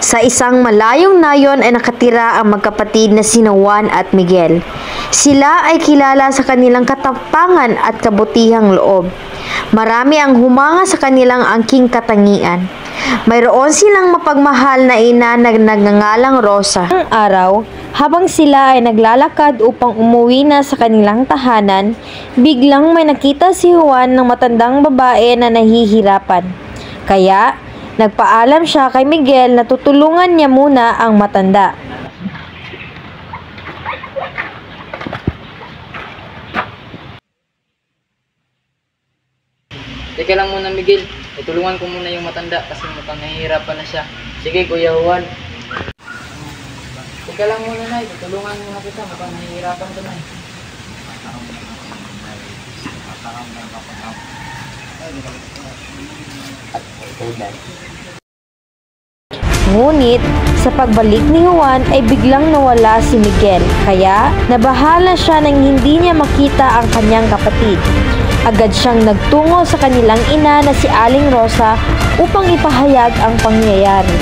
Sa isang malayong nayon ay nakatira ang magkapatid na sina Juan at Miguel. Sila ay kilala sa kanilang katapangan at kabutihang loob. Marami ang humanga sa kanilang angking katangian. Mayroon silang mapagmahal na ina na nagngangalang Rosa. Ang araw, habang sila ay naglalakad upang umuwi na sa kanilang tahanan, biglang may nakita si Juan ng matandang babae na nahihirapan. Kaya, nagpaalam siya kay Miguel na tutulungan niya muna ang matanda. Teka lang muna, Miguel. Tutulungan ko muna yung matanda kasi mukhang nahihirapan na siya. Sige, Kuya Juan. Teka lang muna, Nay. Tutulungan muna kita. Mukhang nahihirapan ka, Nay. Ngunit, sa pagbalik ni Juan ay biglang nawala si Miguel. Kaya, nabahala siya nang hindi niya makita ang kanyang kapatid. Agad siyang nagtungo sa kanilang ina na si Aling Rosa upang ipahayag ang pangyayari.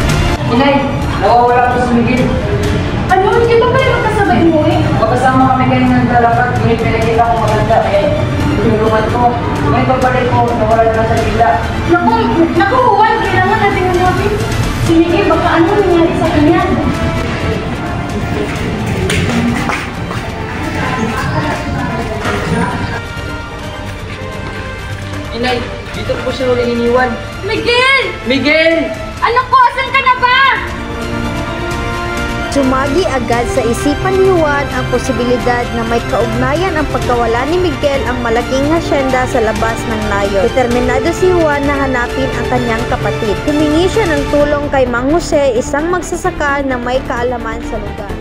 Inay, nawawala po si Miguel. Ano? Hindi ba kayo magkasabay mo eh? Magkasama kami kayo ng dalakad. Ngunit pinakita ko maganda. Eh, tulungan ko. Ngunit pagbalik ko, nawala na sa bigla. Naku, Juan, kailangan natin hanapin. Si Miguel, baka ano nangyari sa kanya? Inay, dito po siya ulit iniwan. Miguel! Miguel! Anak ko, asan ka na ba? Sumagi agad sa isipan ni Juan ang posibilidad na may kaugnayan ang pagkawala ni Miguel ang malaking hasyenda sa labas ng nayon. Determinado si Juan na hanapin ang kanyang kapatid. Humingi siya ng tulong kay Mang Jose, isang magsasaka na may kaalaman sa lugar.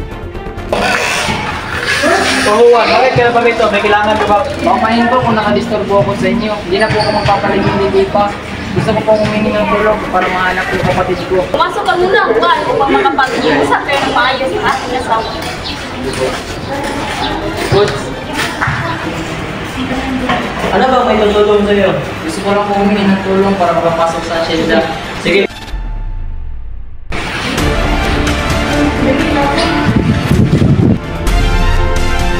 Juan, bakit ka na pa ito? May kailangan ko ba? Pamahin po kung nakadisturbo ako sa inyo. Hindi na po ako magpapalimili pa. Gusto ko pong humingi ng tulong para mahanap yung kapatid ko. Pumasok ka muna, Juan, upang makapag-iusap kayo ng maayos sa ating asawa. Good. Ano ba may tutulong sa'yo? Gusto ko lang po humingi ng tulong para makapasok sa asyenda. Sige.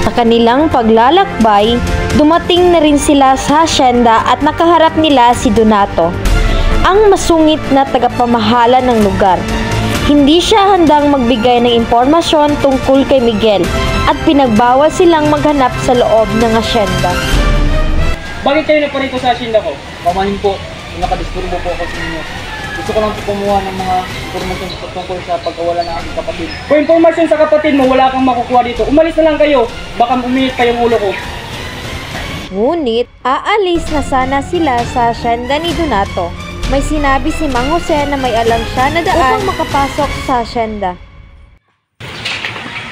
Sa kanilang paglalakbay, dumating na rin sila sa hasyenda at nakaharap nila si Donato, ang masungit na tagapamahala ng lugar. Hindi siya handang magbigay ng impormasyon tungkol kay Miguel at pinagbawal silang maghanap sa loob ng hasyenda. Bakit kayo nagparito sa asyenda ko? Pamahin po, nakadisturbo po ako sa inyo. Gusto ko lang po kumuha ng mga informasyon tungkol sa pagkawala ng aking kapatid. Kung informasyon sa kapatid mo, wala kang makukuha dito. Umalis na lang kayo, baka uminit pa yung ulo ko. Ngunit, aalis na sana sila sa hasyenda ni Donato. May sinabi si Mang Jose na may alam siya na daan upang makapasok sa hasyenda.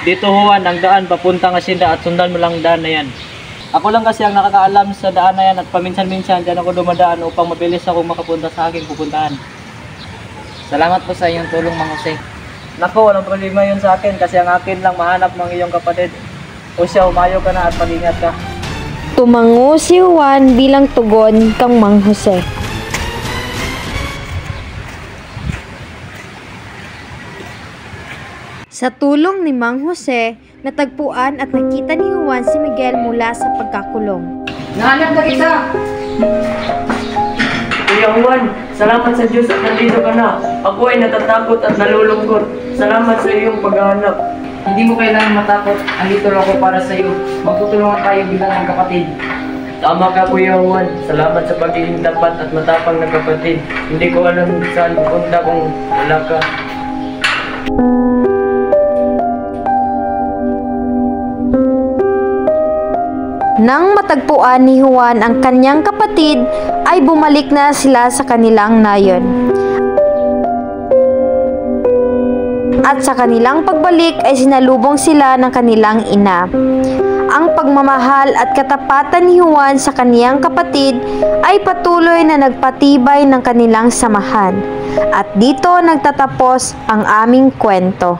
Dito Juan, ang daan papuntang asyenda at sundan mo lang daan na yan. Ako lang kasi ang nakakaalam sa daan na yan at paminsan-minsan dyan ako dumadaan upang mabilis ako makapunta sa aking pupuntahan. Salamat po sa iyong tulong, Mang Jose. Naku, walang problema yun sa akin kasi ang akin lang mahanap ng iyong kapatid. O siya, umayo ka na at mag-ingat ka. Tumango si Juan bilang tugon kang Mang Jose. Sa tulong ni Mang Jose, natagpuan at nakita ni Juan si Miguel mula sa pagkakulong. Nahanap na kita! Kuya Juan, salamat sa Diyos at nandito ka na. Ako ay natatakot at nalulungkot. Salamat sa iyong paghahanap. Hindi mo kailangan matakot. Andito lang ako para sa iyo. Magtutulungan tayo bilang ng kapatid. Tama ka, Kuya Juan. Salamat sa pagiging tapat at matapang na kapatid. Hindi ko alam saan pupunta kung wala ka. Nang matagpuan ni Juan ang kanyang kapatid, ay bumalik na sila sa kanilang nayon. At sa kanilang pagbalik ay sinalubong sila ng kanilang ina. Ang pagmamahal at katapatan ni Juan sa kaniyang kapatid ay patuloy na nagpatibay ng kanilang samahan. At dito nagtatapos ang aming kwento.